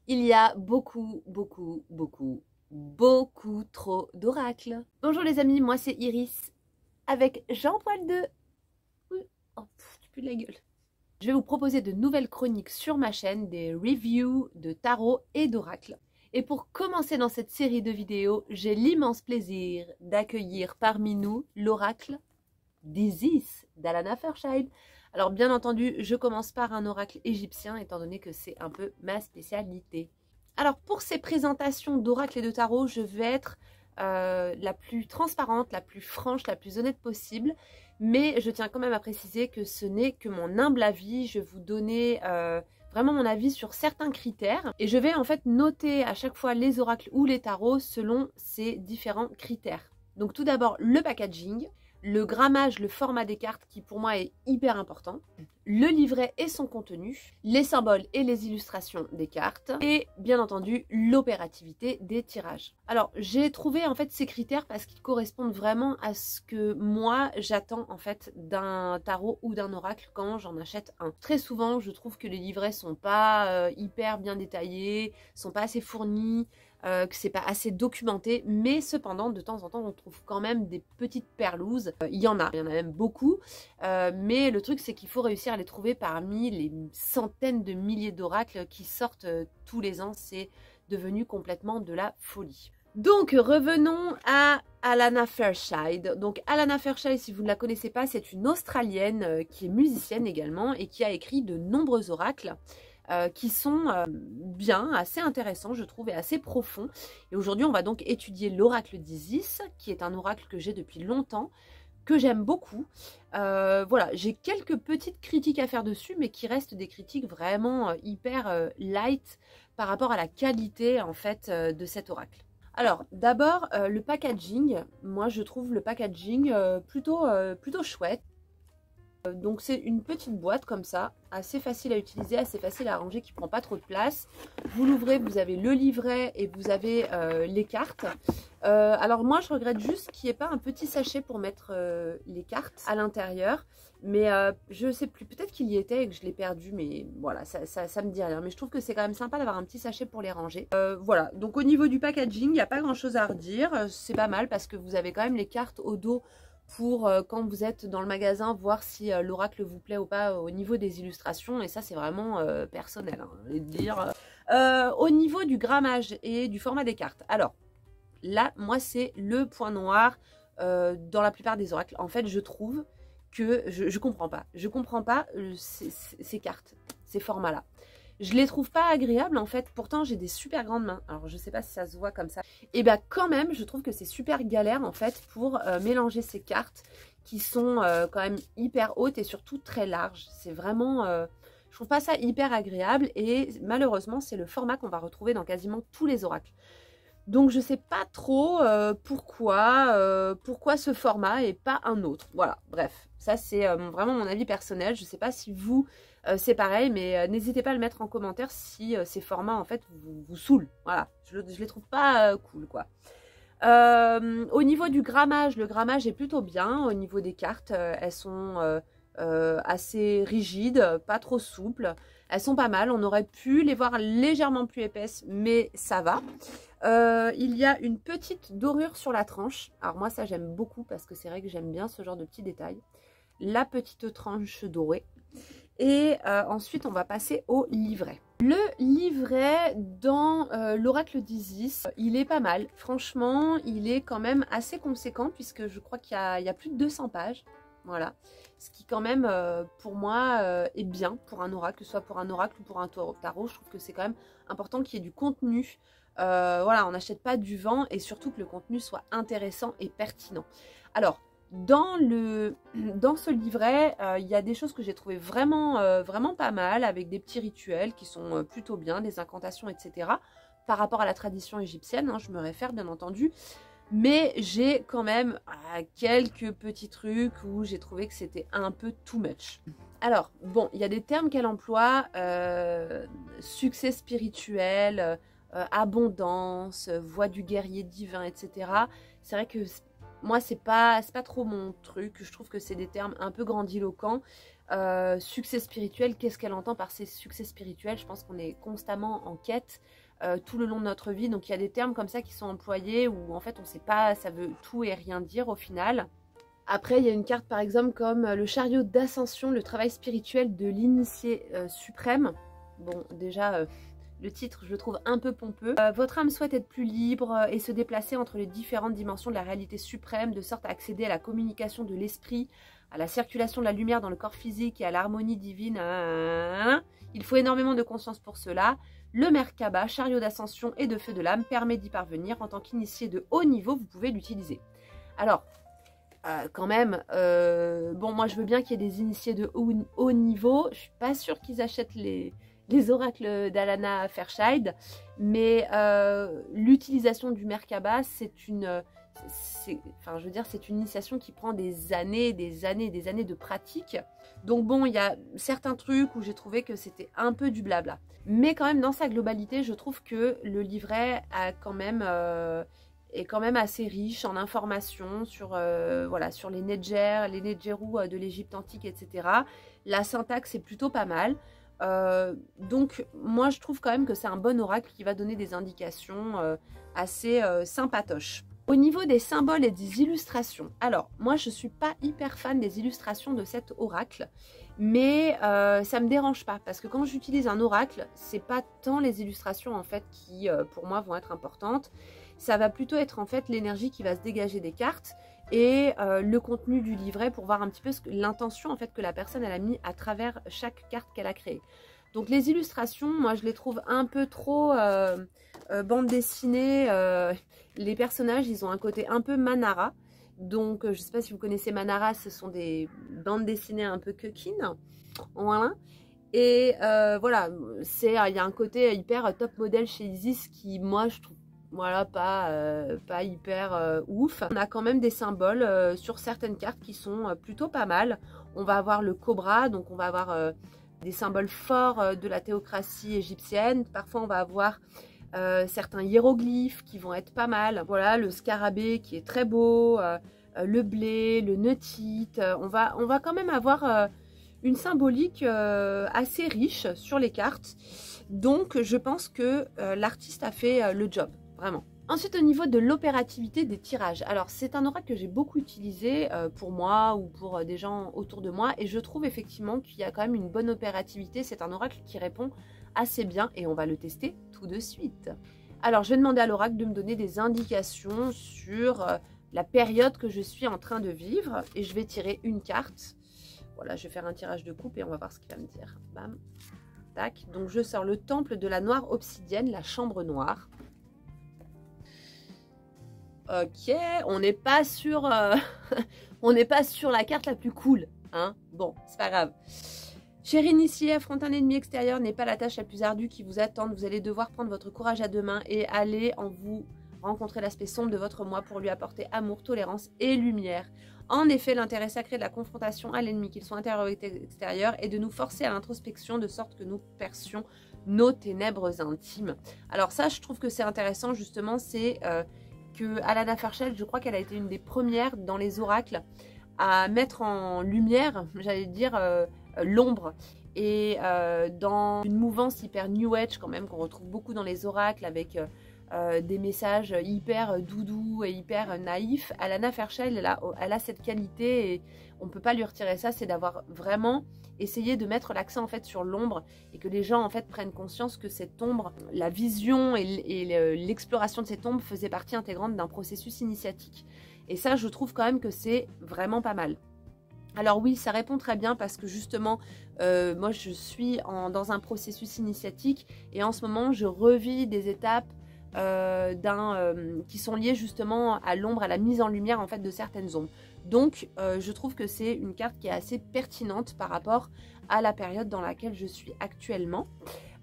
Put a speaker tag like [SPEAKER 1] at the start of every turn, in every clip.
[SPEAKER 1] Il y a beaucoup trop d'oracles. Bonjour les amis, moi c'est Iris avec Jean Poil 2. Oh, tu pues de la gueule. Je vais vous proposer de nouvelles chroniques sur ma chaîne, des reviews de tarot et d'oracles. Et pour commencer dans cette série de vidéos, j'ai l'immense plaisir d'accueillir parmi nous l'oracle d'Isis d'Alana Fairchild. Alors bien entendu, je commence par un oracle égyptien étant donné que c'est un peu ma spécialité. Alors pour ces présentations d'oracle et de tarot, je vais être la plus transparente, la plus franche, la plus honnête possible. Mais je tiens quand même à préciser que ce n'est que mon humble avis. Je vais vous donner vraiment mon avis sur certains critères. Et je vais en fait noter à chaque fois les oracles ou les tarots selon ces différents critères. Donc tout d'abord le packaging, le grammage, le format des cartes qui pour moi est hyper important, le livret et son contenu, les symboles et les illustrations des cartes et bien entendu l'opérativité des tirages. Alors j'ai trouvé en fait ces critères parce qu'ils correspondent vraiment à ce que moi j'attends en fait d'un tarot ou d'un oracle quand j'en achète un. Très souvent je trouve que les livrets sont pas hyper bien détaillés, sont pas assez fournis, que c'est pas assez documenté, mais cependant de temps en temps on trouve quand même des petites perlouses. Il y en a même beaucoup, mais le truc c'est qu'il faut réussir à les trouver parmi les centaines de milliers d'oracles qui sortent tous les ans. C'est devenu complètement de la folie. Donc revenons à Alana Fairchild. Donc Alana Fairchild, si vous ne la connaissez pas, c'est une Australienne qui est musicienne également et qui a écrit de nombreux oracles. Qui sont bien, assez intéressants je trouve et assez profonds. Et aujourd'hui on va donc étudier l'oracle d'Isis, qui est un oracle que j'ai depuis longtemps, que j'aime beaucoup. Voilà, j'ai quelques petites critiques à faire dessus, mais qui restent des critiques vraiment hyper light par rapport à la qualité en fait de cet oracle. Alors d'abord le packaging, moi je trouve le packaging plutôt chouette. Donc c'est une petite boîte comme ça, assez facile à utiliser, assez facile à ranger, qui prend pas trop de place. Vous l'ouvrez, vous avez le livret et vous avez les cartes. Alors moi je regrette juste qu'il n'y ait pas un petit sachet pour mettre les cartes à l'intérieur. Mais je sais plus, peut-être qu'il y était et que je l'ai perdu, mais voilà, ça me dit rien. Mais je trouve que c'est quand même sympa d'avoir un petit sachet pour les ranger. Voilà, donc au niveau du packaging, il n'y a pas grand chose à redire. C'est pas mal parce que vous avez quand même les cartes au dos pour quand vous êtes dans le magasin, voir si l'oracle vous plaît ou pas au niveau des illustrations. Et ça, c'est vraiment personnel, hein, je vais te dire. Au niveau du grammage et du format des cartes. Alors, là, moi, c'est le point noir dans la plupart des oracles. En fait, je trouve que je comprends pas. Je comprends pas ces cartes, ces formats-là. Je les trouve pas agréables en fait, pourtant j'ai des super grandes mains, alors je sais pas si ça se voit comme ça. Et bah quand même je trouve que c'est super galère en fait pour mélanger ces cartes qui sont quand même hyper hautes et surtout très larges. C'est vraiment, je trouve pas ça hyper agréable et malheureusement c'est le format qu'on va retrouver dans quasiment tous les oracles. Donc je sais pas trop pourquoi ce format et pas un autre. Voilà, bref, ça c'est vraiment mon avis personnel. Je sais pas si vous c'est pareil, mais n'hésitez pas à le mettre en commentaire si ces formats en fait vous saoulent. Voilà, je les trouve pas cool quoi. Au niveau du grammage, le grammage est plutôt bien. Au niveau des cartes, elles sont assez rigides, pas trop souples. Elles sont pas mal, on aurait pu les voir légèrement plus épaisses, mais ça va. Il y a une petite dorure sur la tranche. Alors moi ça j'aime beaucoup parce que c'est vrai que j'aime bien ce genre de petits détails. La petite tranche dorée. Et ensuite on va passer au livret. Le livret dans l'oracle d'Isis, il est pas mal. Franchement, il est quand même assez conséquent puisque je crois qu'il y a plus de 200 pages. Voilà, ce qui quand même pour moi est bien pour un oracle, que ce soit pour un oracle ou pour un tarot. Je trouve que c'est quand même important qu'il y ait du contenu. Voilà, on n'achète pas du vent et surtout que le contenu soit intéressant et pertinent. Alors, dans ce livret, il y a des choses que j'ai trouvées vraiment pas mal, avec des petits rituels qui sont plutôt bien, des incantations, etc. Par rapport à la tradition égyptienne, hein, je me réfère bien entendu. Mais j'ai quand même quelques petits trucs où j'ai trouvé que c'était un peu too much. Alors, bon, il y a des termes qu'elle emploie, succès spirituel, abondance, voix du guerrier divin, etc. C'est vrai que moi, c'est pas trop mon truc. Je trouve que c'est des termes un peu grandiloquents. Succès spirituel, qu'est-ce qu'elle entend par ces succès spirituels? Je pense qu'on est constamment en quête tout le long de notre vie. Donc il y a des termes comme ça qui sont employés où en fait on ne sait pas, ça veut tout et rien dire au final. Après, il y a une carte par exemple comme le chariot d'ascension, le travail spirituel de l'initié suprême. Bon, déjà, le titre, je le trouve un peu pompeux. Votre âme souhaite être plus libre et se déplacer entre les différentes dimensions de la réalité suprême, de sorte à accéder à la communication de l'esprit, à la circulation de la lumière dans le corps physique et à l'harmonie divine. Il faut énormément de conscience pour cela. Le Merkaba, chariot d'ascension et de feu de l'âme, permet d'y parvenir. En tant qu'initié de haut niveau, vous pouvez l'utiliser. Alors, quand même, bon, moi je veux bien qu'il y ait des initiés de haut niveau. Je suis pas sûre qu'ils achètent les oracles d'Alana Fairchild, mais l'utilisation du Merkaba, c'est une initiation qui prend des années de pratique. Donc bon, il y a certains trucs où j'ai trouvé que c'était un peu du blabla. Mais quand même, dans sa globalité, je trouve que le livret a quand même, est quand même assez riche en informations sur, voilà, sur les Nedjerou de l'Égypte antique, etc. La syntaxe est plutôt pas mal. Donc moi je trouve quand même que c'est un bon oracle qui va donner des indications assez sympatoches. Au niveau des symboles et des illustrations, alors moi je suis pas hyper fan des illustrations de cet oracle, mais ça me dérange pas parce que quand j'utilise un oracle, c'est pas tant les illustrations en fait qui pour moi vont être importantes, ça va plutôt être en fait l'énergie qui va se dégager des cartes et le contenu du livret pour voir un petit peu l'intention en fait que la personne elle a mis à travers chaque carte qu'elle a créée. Donc les illustrations, moi je les trouve un peu trop bande dessinée. Les personnages, ils ont un côté un peu Manara. Donc je ne sais pas si vous connaissez Manara, ce sont des bandes dessinées un peu coquines. Voilà. Et voilà, il y a un côté hyper top modèle chez Isis qui, moi, je trouve voilà, pas hyper ouf. On a quand même des symboles sur certaines cartes qui sont plutôt pas mal. On va avoir le cobra, donc on va avoir des symboles forts de la théocratie égyptienne. Parfois, on va avoir certains hiéroglyphes qui vont être pas mal. Voilà, le scarabée qui est très beau, le blé, le neutite. On va quand même avoir une symbolique assez riche sur les cartes. Donc, je pense que l'artiste a fait le job. Vraiment. Ensuite, au niveau de l'opérativité des tirages. Alors, c'est un oracle que j'ai beaucoup utilisé pour moi ou pour des gens autour de moi. Et je trouve effectivement qu'il y a quand même une bonne opérativité. C'est un oracle qui répond assez bien et on va le tester tout de suite. Alors, je vais demander à l'oracle de me donner des indications sur la période que je suis en train de vivre. Et je vais tirer une carte. Voilà, je vais faire un tirage de coupe et on va voir ce qu'il va me dire. Bam. Tac. Donc, je sors le temple de la noire obsidienne, la chambre noire. Ok, on n'est pas sur on n'est pas sur la carte la plus cool, hein. Bon, c'est pas grave. Cher initié, affronter un ennemi extérieur n'est pas la tâche la plus ardue qui vous attend. Vous allez devoir prendre votre courage à deux mains et aller en vous rencontrer l'aspect sombre de votre moi pour lui apporter amour, tolérance et lumière. En effet, l'intérêt sacré de la confrontation à l'ennemi, qu'il soit intérieur ou extérieur, est de nous forcer à l'introspection de sorte que nous percions nos ténèbres intimes. Alors ça, je trouve que c'est intéressant justement, c'est que Alana Fairchild, je crois qu'elle a été une des premières dans les oracles à mettre en lumière, j'allais dire, l'ombre. Et dans une mouvance hyper New Age quand même, qu'on retrouve beaucoup dans les oracles avec des messages hyper doudous et hyper naïfs, Alana Fairchild, elle a cette qualité et on ne peut pas lui retirer ça, c'est d'avoir vraiment essayé de mettre l'accent en fait sur l'ombre et que les gens en fait prennent conscience que cette ombre, la vision et l'exploration de cette ombre faisait partie intégrante d'un processus initiatique. Et ça, je trouve quand même que c'est vraiment pas mal. Alors oui, ça répond très bien parce que justement, moi je suis dans un processus initiatique et en ce moment, je revis des étapes qui sont liées justement à l'ombre, à la mise en lumière en fait de certaines ombres. Donc je trouve que c'est une carte qui est assez pertinente par rapport à la période dans laquelle je suis actuellement.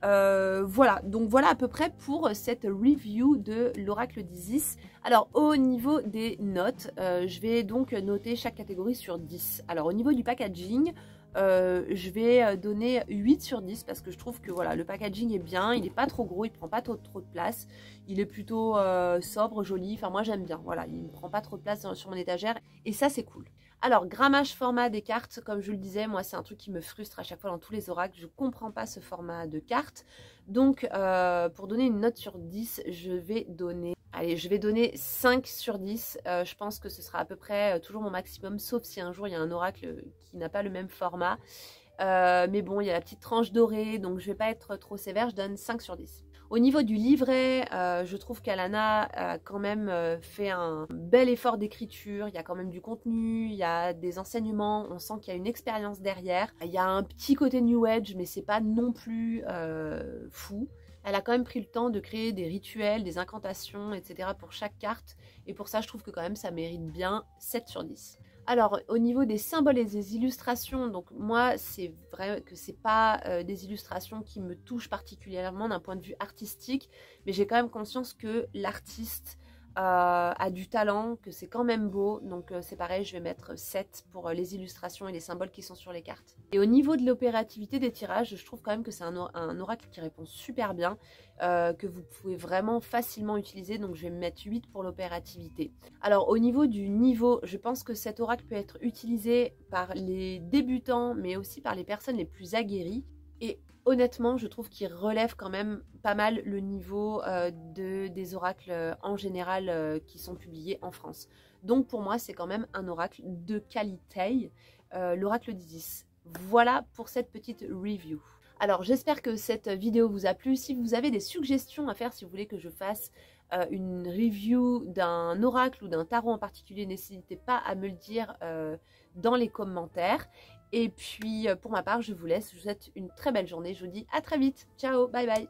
[SPEAKER 1] Voilà, donc voilà à peu près pour cette review de l'oracle d'Isis. Alors au niveau des notes, je vais donc noter chaque catégorie sur 10. Alors au niveau du packaging, je vais donner 8 sur 10 parce que je trouve que voilà, le packaging est bien, il n'est pas trop gros, il prend pas trop de place, il est plutôt sobre, joli, enfin moi j'aime bien, voilà, il ne prend pas trop de place sur mon étagère et ça c'est cool. Alors, grammage format des cartes, comme je le disais, moi c'est un truc qui me frustre à chaque fois dans tous les oracles. Je ne comprends pas ce format de cartes. Donc, pour donner une note sur 10, je vais donner 5 sur 10. Je pense que ce sera à peu près toujours mon maximum, sauf si un jour il y a un oracle qui n'a pas le même format. Mais bon, il y a la petite tranche dorée, donc je ne vais pas être trop sévère, je donne 5 sur 10. Au niveau du livret, je trouve qu'Alana a quand même fait un bel effort d'écriture, il y a quand même du contenu, il y a des enseignements, on sent qu'il y a une expérience derrière. Il y a un petit côté New Age, mais c'est pas non plus fou. Elle a quand même pris le temps de créer des rituels, des incantations, etc. pour chaque carte, et pour ça je trouve que quand même ça mérite bien 7 sur 10. Alors, au niveau des symboles et des illustrations, donc moi, c'est vrai que c'est pas des illustrations qui me touchent particulièrement d'un point de vue artistique, mais j'ai quand même conscience que l'artiste a du talent, que c'est quand même beau, donc c'est pareil, je vais mettre 7 pour les illustrations et les symboles qui sont sur les cartes. Et au niveau de l'opérativité des tirages, je trouve quand même que c'est un oracle qui répond super bien, que vous pouvez vraiment facilement utiliser, donc je vais mettre 8 pour l'opérativité. Alors au niveau du niveau, je pense que cet oracle peut être utilisé par les débutants, mais aussi par les personnes les plus aguerries, et honnêtement, je trouve qu'il relève quand même pas mal le niveau des oracles en général qui sont publiés en France. Donc pour moi, c'est quand même un oracle de qualité, l'oracle d'Isis. Voilà pour cette petite review. Alors j'espère que cette vidéo vous a plu. Si vous avez des suggestions à faire, si vous voulez que je fasse une review d'un oracle ou d'un tarot en particulier, n'hésitez pas à me le dire dans les commentaires. Et puis pour ma part, je vous laisse. Je vous souhaite une très belle journée. Je vous dis à très vite. Ciao, bye bye.